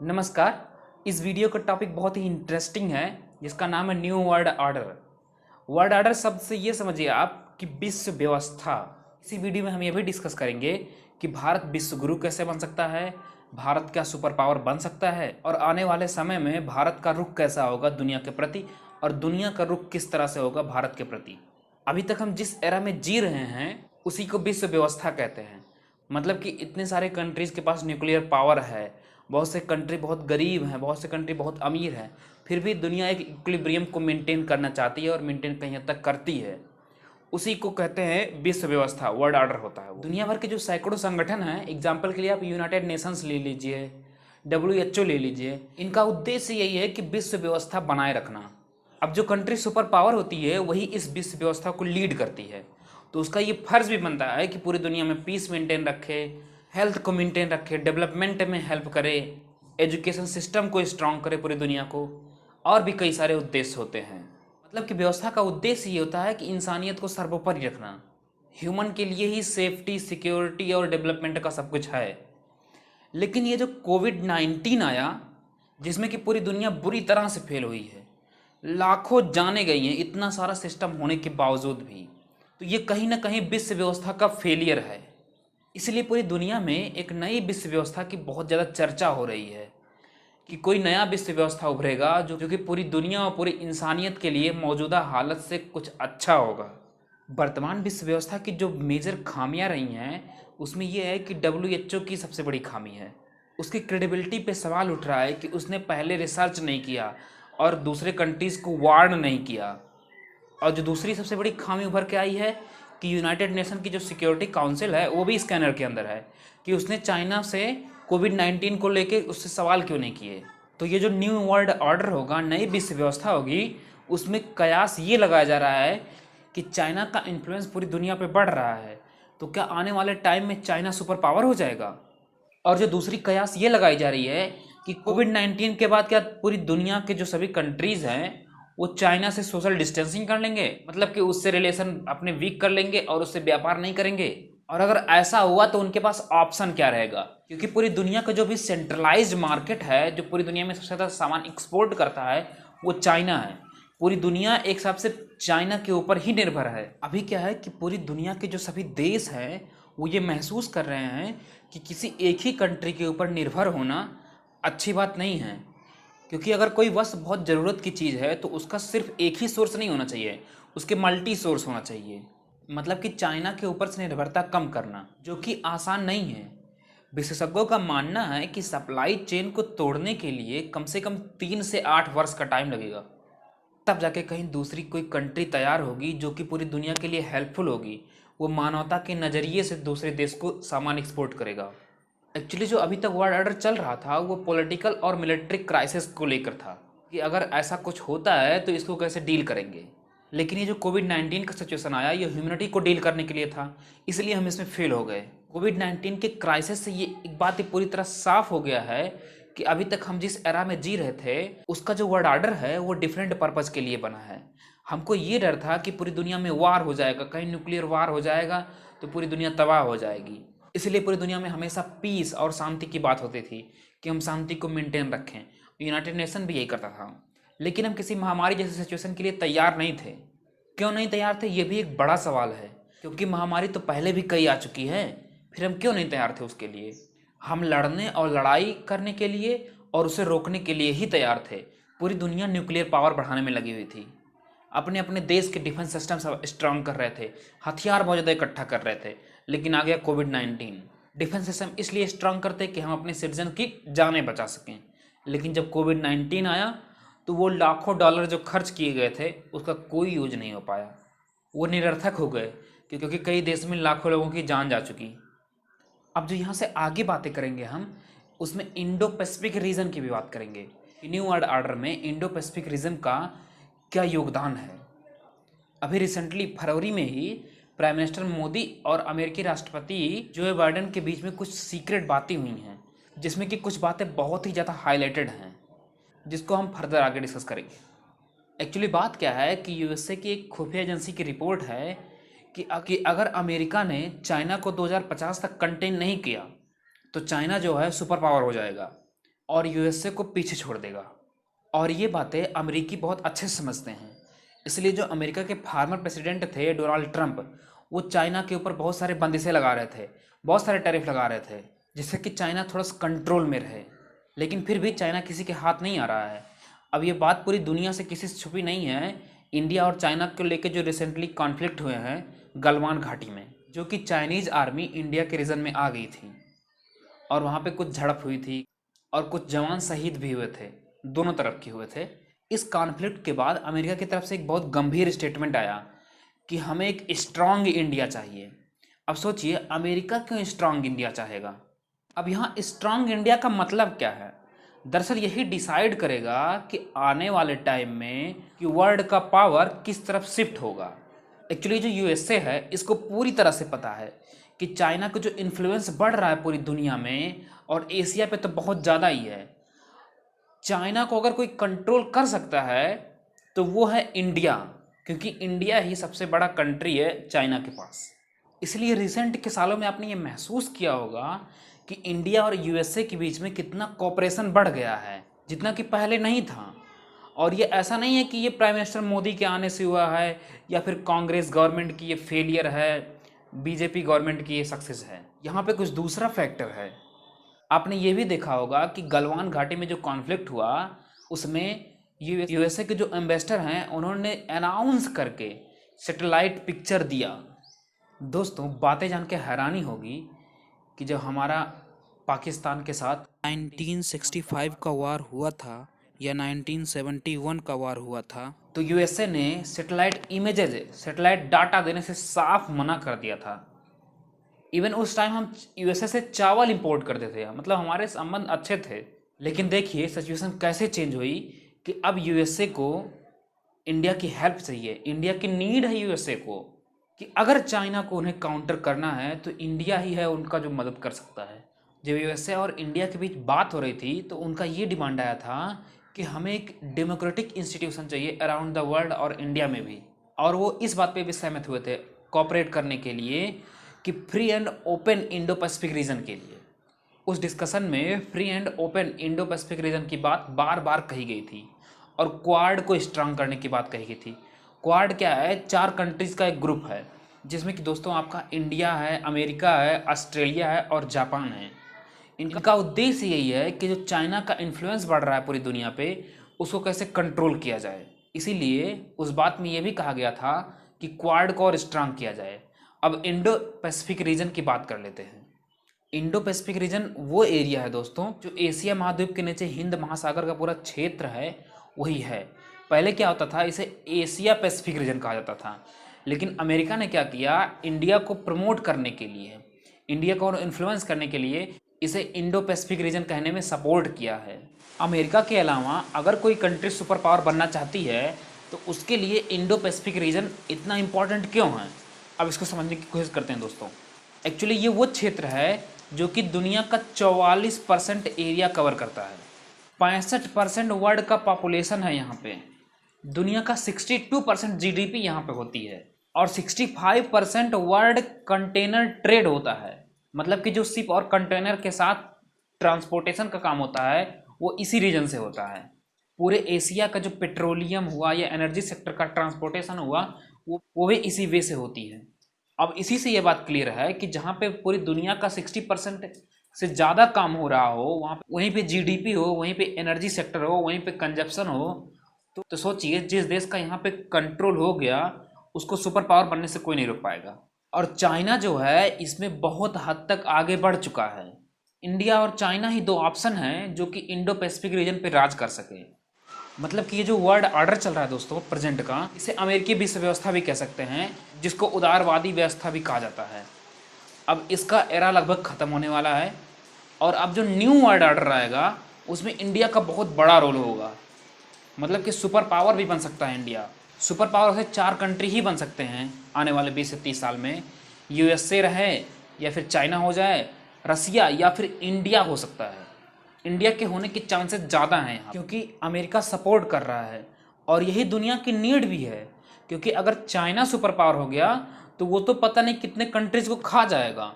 नमस्कार। इस वीडियो का टॉपिक बहुत ही इंटरेस्टिंग है जिसका नाम है new world order. World order शब्द से ये समझिए आप कि विश्व व्यवस्था। इसी वीडियो में हम ये भी डिस्कस करेंगे कि भारत विश्व गुरु कैसे बन सकता है, भारत क्या सुपर पावर बन सकता है और आने वाले समय में भारत का रुख कैसा होगा दुनिया के प्रति और दुनिया का रुख किस तरह से होगा भारत के प्रति। अभी तक हम जिस एरा में जी रहे हैं उसी को विश्व व्यवस्था कहते हैं। मतलब कि इतने सारे कंट्रीज़ के पास न्यूक्लियर पावर है, बहुत से कंट्री बहुत गरीब हैं, बहुत से कंट्री बहुत अमीर हैं, फिर भी दुनिया एक इक्विलिब्रियम को मेंटेन करना चाहती है और मेंटेन कहीं हद तक करती है। उसी को कहते हैं विश्व व्यवस्था, वर्ल्ड ऑर्डर होता है वो। दुनिया भर के जो सैकड़ों संगठन हैं, एग्जाम्पल के लिए आप यूनाइटेड नेशंस ले लीजिए, WHO ले लीजिए, इनका उद्देश्य यही है कि विश्व व्यवस्था बनाए रखना। अब जो कंट्री सुपर पावर होती है वही इस विश्व व्यवस्था को लीड करती है, तो उसका ये फर्ज भी बनता है कि पूरी दुनिया में पीस मेंटेन रखे, हेल्थ को मेंटेन रखे, डेवलपमेंट में हेल्प करे, एजुकेशन सिस्टम को स्ट्रांग करे पूरी दुनिया को, और भी कई सारे उद्देश्य होते हैं। मतलब कि व्यवस्था का उद्देश्य ये होता है कि इंसानियत को सर्वोपरि रखना। ह्यूमन के लिए ही सेफ्टी, सिक्योरिटी और डेवलपमेंट का सब कुछ है। लेकिन ये जो कोविड-19 आया, जिसमें कि पूरी दुनिया बुरी तरह से फेल हुई है, लाखों जाने गई हैं इतना सारा सिस्टम होने के बावजूद भी, तो ये कहीं ना कहीं विश्व व्यवस्था का फेलियर है। इसलिए पूरी दुनिया में एक नई विश्व व्यवस्था की बहुत ज़्यादा चर्चा हो रही है कि कोई नया विश्व व्यवस्था उभरेगा जो कि पूरी दुनिया और पूरी इंसानियत के लिए मौजूदा हालत से कुछ अच्छा होगा। वर्तमान विश्व व्यवस्था की जो मेजर खामियां रही हैं उसमें यह है कि WHO की सबसे बड़ी खामी है, उसकी क्रेडिबिलिटी पे सवाल उठ रहा है कि उसने पहले रिसर्च नहीं किया और दूसरे कंट्रीज़ को वार्न नहीं किया। और जो दूसरी सबसे बड़ी खामी उभर के आई है कि यूनाइटेड नेशन की जो सिक्योरिटी काउंसिल है वो भी स्कैनर के अंदर है कि उसने चाइना से कोविड-19 को लेके उससे सवाल क्यों नहीं किए। तो ये जो न्यू वर्ल्ड ऑर्डर होगा, नई विश्व व्यवस्था होगी, उसमें कयास ये लगाया जा रहा है कि चाइना का इन्फ्लुएंस पूरी दुनिया पे बढ़ रहा है, तो क्या आने वाले टाइम में चाइना सुपर पावर हो जाएगा। और जो दूसरी कयास ये लगाई जा रही है कि कोविड-19 के बाद क्या पूरी दुनिया के जो सभी कंट्रीज़ हैं वो चाइना से सोशल डिस्टेंसिंग कर लेंगे, मतलब कि उससे रिलेशन अपने वीक कर लेंगे और उससे व्यापार नहीं करेंगे। और अगर ऐसा हुआ तो उनके पास ऑप्शन क्या रहेगा, क्योंकि पूरी दुनिया का जो भी सेंट्रलाइज्ड मार्केट है, जो पूरी दुनिया में सबसे ज़्यादा सामान एक्सपोर्ट करता है, वो चाइना है। पूरी दुनिया एक हिसाब से चाइना के ऊपर ही निर्भर है। अभी क्या है कि पूरी दुनिया के जो सभी देश हैं वो ये महसूस कर रहे हैं कि किसी एक ही कंट्री के ऊपर निर्भर होना अच्छी बात नहीं है, क्योंकि अगर कोई वस्तु बहुत ज़रूरत की चीज़ है तो उसका सिर्फ एक ही सोर्स नहीं होना चाहिए, उसके मल्टी सोर्स होना चाहिए। मतलब कि चाइना के ऊपर से निर्भरता कम करना, जो कि आसान नहीं है। विशेषज्ञों का मानना है कि सप्लाई चेन को तोड़ने के लिए कम से कम 3 से 8 वर्ष का टाइम लगेगा, तब जाके कहीं दूसरी कोई कंट्री तैयार होगी जो कि पूरी दुनिया के लिए हेल्पफुल होगी। वो मानवता के नज़रिए से दूसरे देश को सामान एक्सपोर्ट करेगा। एक्चुअली जो अभी तक वर्ल्ड ऑर्डर चल रहा था वो पॉलिटिकल और मिलिट्री क्राइसिस को लेकर था कि अगर ऐसा कुछ होता है तो इसको कैसे डील करेंगे। लेकिन ये जो कोविड-19 का सिचुएशन आया ये ह्यूमैनिटी को डील करने के लिए था, इसलिए हम इसमें फेल हो गए। कोविड-19 के क्राइसिस से ये एक बात ही पूरी तरह साफ हो गया है कि अभी तक हम जिस एरा में जी रहे थे उसका जो वर्ल्ड ऑर्डर है वो डिफरेंट पर्पज़ के लिए बना है। हमको ये डर था कि पूरी दुनिया में वार हो जाएगा, कहीं न्यूक्लियर वार हो जाएगा तो पूरी दुनिया तबाह हो जाएगी। इसलिए पूरी दुनिया में हमेशा पीस और शांति की बात होती थी कि हम शांति को मेंटेन रखें। यूनाइटेड नेशन भी यही करता था। लेकिन हम किसी महामारी जैसी सिचुएशन के लिए तैयार नहीं थे। क्यों नहीं तैयार थे, ये भी एक बड़ा सवाल है, क्योंकि महामारी तो पहले भी कई आ चुकी है, फिर हम क्यों नहीं तैयार थे उसके लिए। हम लड़ने और लड़ाई करने के लिए और उसे रोकने के लिए ही तैयार थे। पूरी दुनिया न्यूक्लियर पावर बढ़ाने में लगी हुई थी, अपने अपने देश के डिफेंस सिस्टम सब स्ट्रांग कर रहे थे, हथियार बहुत ज़्यादा इकट्ठा कर रहे थे। लेकिन आ गया कोविड-19। डिफेंस सिस्टम इसलिए स्ट्रांग करते कि हम अपने सिटीजन की जानें बचा सकें। लेकिन जब कोविड-19 आया तो वो लाखों डॉलर जो खर्च किए गए थे उसका कोई यूज नहीं हो पाया, वो निरर्थक हो गए, क्योंकि कई देश में लाखों लोगों की जान जा चुकी। अब जो यहाँ से आगे बातें करेंगे हम, उसमें इंडो पैसिफिक रीजन की भी बात करेंगे। न्यू वर्ल्ड ऑर्डर में इंडो पैसिफिक रीजन का क्या योगदान है। अभी रिसेंटली फरवरी में ही प्राइम मिनिस्टर मोदी और अमेरिकी राष्ट्रपति जो बाइडेन के बीच में कुछ सीक्रेट बातें हुई हैं, जिसमें कि कुछ बातें बहुत ही ज़्यादा हाईलाइटेड हैं, जिसको हम फर्दर आगे डिस्कस करेंगे। एक्चुअली बात क्या है कि यूएसए की एक खुफिया एजेंसी की रिपोर्ट है कि अगर अमेरिका ने चाइना को 2050 तक कंटेन नहीं किया तो चाइना जो है सुपर पावर हो जाएगा। और यूएसए को पीछे छोड़ देगा। और ये बातें अमेरिकी बहुत अच्छे से समझते हैं। इसलिए जो अमेरिका के फार्मर प्रेसिडेंट थे डोनाल्ड ट्रंप, वो चाइना के ऊपर बहुत सारे बंदिशें लगा रहे थे, बहुत सारे टैरिफ लगा रहे थे, जिससे कि चाइना थोड़ा सा कंट्रोल में रहे। लेकिन फिर भी चाइना किसी के हाथ नहीं आ रहा है। अब ये बात पूरी दुनिया से किसी से छुपी नहीं है। इंडिया और चाइना को लेकर जो रिसेंटली कॉन्फ्लिक्ट हुए हैं गलवान घाटी में, जो कि चाइनीज़ आर्मी इंडिया के रीजन में आ गई थी और वहाँ पे कुछ झड़प हुई थी और कुछ जवान शहीद भी हुए थे, दोनों तरफ के हुए थे। इस कॉन्फ्लिक्ट के बाद अमेरिका की तरफ से एक बहुत गंभीर स्टेटमेंट आया कि हमें एक स्ट्रांग इंडिया चाहिए। अब सोचिए, अमेरिका क्यों स्ट्रांग इंडिया चाहेगा? अब यहाँ स्ट्रांग इंडिया का मतलब क्या है? दरअसल यही डिसाइड करेगा कि आने वाले टाइम में कि वर्ल्ड का पावर किस तरफ शिफ्ट होगा। एक्चुअली जो यूएसए है इसको पूरी तरह से पता है कि चाइना का जो इन्फ्लुएंस बढ़ रहा है पूरी दुनिया में, और एशिया पे तो बहुत ज़्यादा ही है। चाइना को अगर कोई कंट्रोल कर सकता है तो वो है इंडिया, क्योंकि इंडिया ही सबसे बड़ा कंट्री है चाइना के पास। इसलिए रिसेंट के सालों में आपने ये महसूस किया होगा कि इंडिया और यूएसए के बीच में कितना कोऑपरेशन बढ़ गया है, जितना कि पहले नहीं था। और ये ऐसा नहीं है कि ये प्राइम मिनिस्टर मोदी के आने से हुआ है या फिर कांग्रेस गवर्नमेंट की ये फेलियर है, बीजेपी गवर्नमेंट की ये सक्सेस है। यहाँ पे कुछ दूसरा फैक्टर है। आपने ये भी देखा होगा कि गलवान घाटी में जो कॉन्फ्लिक्ट हुआ उसमें यूएसए के जो एम्बेसडर हैं उन्होंने अनाउंस करके सैटेलाइट पिक्चर दिया। दोस्तों, बातें जान के हैरानी होगी कि जब हमारा पाकिस्तान के साथ 1965 का वार हुआ था या 1971 का वार हुआ था, तो यूएसए ने सैटेलाइट इमेजेज, सैटेलाइट डाटा देने से साफ मना कर दिया था। इवन उस टाइम हम यूएसए से चावल इंपोर्ट करते थे, मतलब हमारे संबंध अच्छे थे। लेकिन देखिए सिचुएशन कैसे चेंज हुई कि अब यूएसए को इंडिया की हेल्प चाहिए, इंडिया की नीड है यूएसए को, कि अगर चाइना को उन्हें काउंटर करना है तो इंडिया ही है उनका जो मदद कर सकता है। जब यूएसए और इंडिया के बीच बात हो रही थी तो उनका ये डिमांड आया था कि हमें एक डेमोक्रेटिक इंस्टीट्यूशन चाहिए अराउंड द वर्ल्ड और इंडिया में भी। और वो इस बात पे भी सहमत हुए थे कोऑपरेट करने के लिए कि free and open Indo Pacific region के लिए। उस डिस्कशन में free and open Indo Pacific region की बात बार बार कही गई थी और क्वाड को स्ट्रांग करने की बात कही गई थी। क्वाड क्या है? 4 कंट्रीज़ का एक ग्रुप है, जिसमें कि दोस्तों आपका इंडिया है, अमेरिका है, ऑस्ट्रेलिया है और जापान है। इनका उद्देश्य यही है कि जो चाइना का इन्फ्लुएंस बढ़ रहा है पूरी दुनिया पे, उसको कैसे कंट्रोल किया जाए। इसीलिए उस बात में ये भी कहा गया था कि क्वाड को और स्ट्रांग किया जाए। अब इंडो पैसिफिक रीजन की बात कर लेते हैं। इंडो पैसिफिक रीजन वो एरिया है दोस्तों जो एशिया महाद्वीप के नीचे हिंद महासागर का पूरा क्षेत्र है, वही है। पहले क्या होता था, इसे एशिया पैसिफिक रीजन कहा जाता था। लेकिन अमेरिका ने क्या किया, इंडिया को प्रमोट करने के लिए, इंडिया को इन्फ्लुएंस करने के लिए इसे इंडो पैसिफिक रीजन कहने में सपोर्ट किया है। अमेरिका के अलावा अगर कोई कंट्री सुपर पावर बनना चाहती है तो उसके लिए इंडो पैसिफिक रीजन इतना इम्पॉर्टेंट क्यों है, अब इसको समझने की कोशिश करते हैं दोस्तों। एक्चुअली ये वो क्षेत्र है जो कि दुनिया का 44% एरिया कवर करता है। 65% वर्ल्ड का पॉपुलेशन है यहाँ पे। दुनिया का 62% जीडीपी यहाँ पे होती है और 65% वर्ल्ड कंटेनर ट्रेड होता है। मतलब कि जो शिप और कंटेनर के साथ ट्रांसपोर्टेशन का काम होता है वो इसी रीजन से होता है। पूरे एशिया का जो पेट्रोलियम हुआ या एनर्जी सेक्टर का ट्रांसपोर्टेशन हुआ वो भी इसी वे से होती है। अब इसी से ये बात क्लियर है कि जहाँ पे पूरी दुनिया का 60% से ज़्यादा काम हो रहा हो, वहाँ वहीं पे जीडीपी हो, वहीं पे एनर्जी सेक्टर हो, वहीं पे कंजप्शन हो, तो सोचिए जिस देश का यहाँ पे कंट्रोल हो गया उसको सुपर पावर बनने से कोई नहीं रोक पाएगा। और चाइना जो है इसमें बहुत हद तक आगे बढ़ चुका है। इंडिया और चाइना ही 2 ऑप्शन हैं जो कि इंडो पैसिफिक रीजन पे राज कर सके। मतलब कि ये जो वर्ल्ड ऑर्डर चल रहा है दोस्तों प्रेजेंट का, इसे अमेरिकी विश्व व्यवस्था भी कह सकते हैं, जिसको उदारवादी व्यवस्था भी कहा जाता है। अब इसका एरा लगभग ख़त्म होने वाला है और अब जो न्यू वर्ल्ड ऑर्डर आएगा उसमें इंडिया का बहुत बड़ा रोल होगा। मतलब कि सुपर पावर भी बन सकता है इंडिया। सुपर पावर से 4 कंट्री ही बन सकते हैं आने वाले 20 से 30 साल में। यूएसए रहे या फिर चाइना हो जाए, रसिया या फिर इंडिया हो सकता है। इंडिया के होने के चांसेस ज़्यादा हैं यहाँ, क्योंकि अमेरिका सपोर्ट कर रहा है और यही दुनिया की नीड भी है। क्योंकि अगर चाइना सुपर पावर हो गया तो वो तो पता नहीं कितने कंट्रीज़ को खा जाएगा।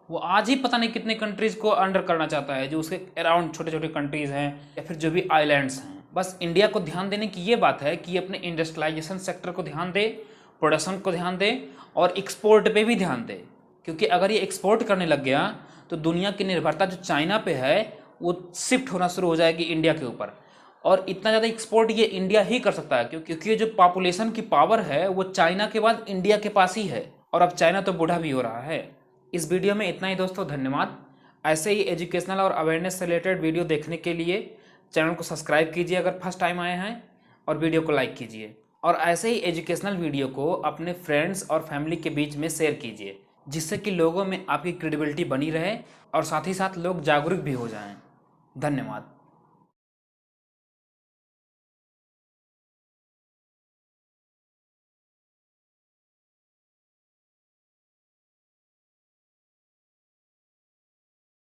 वो आज ही पता नहीं कितने कंट्रीज़ को अंडर करना चाहता है, जो उसके अराउंड छोटे छोटे कंट्रीज़ हैं या फिर जो भी आइलैंड्स हैं। बस इंडिया को ध्यान देने की ये बात है कि ये अपने इंडस्ट्रियलाइजेशन सेक्टर को ध्यान दे, प्रोडक्शन को ध्यान दे और एक्सपोर्ट पे भी ध्यान दे, क्योंकि अगर ये एक्सपोर्ट करने लग गया तो दुनिया की निर्भरता जो चाइना पे है वो शिफ्ट होना शुरू हो जाएगी इंडिया के ऊपर। और इतना ज़्यादा एक्सपोर्ट ये इंडिया ही कर सकता है, क्योंकि जो पॉपुलेशन की पावर है वो चाइना के बाद इंडिया के पास ही है, और अब चाइना तो बूढ़ा भी हो रहा है। इस वीडियो में इतना ही दोस्तों, धन्यवाद। ऐसे ही एजुकेशनल और अवेयरनेस से रिलेटेड वीडियो देखने के लिए चैनल को सब्सक्राइब कीजिए अगर फर्स्ट टाइम आए हैं, और वीडियो को लाइक कीजिए। और ऐसे ही एजुकेशनल वीडियो को अपने फ्रेंड्स और फैमिली के बीच में शेयर कीजिए, जिससे कि लोगों में आपकी क्रेडिबिलिटी बनी रहे और साथ ही साथ लोग जागरूक भी हो जाएं। धन्यवाद।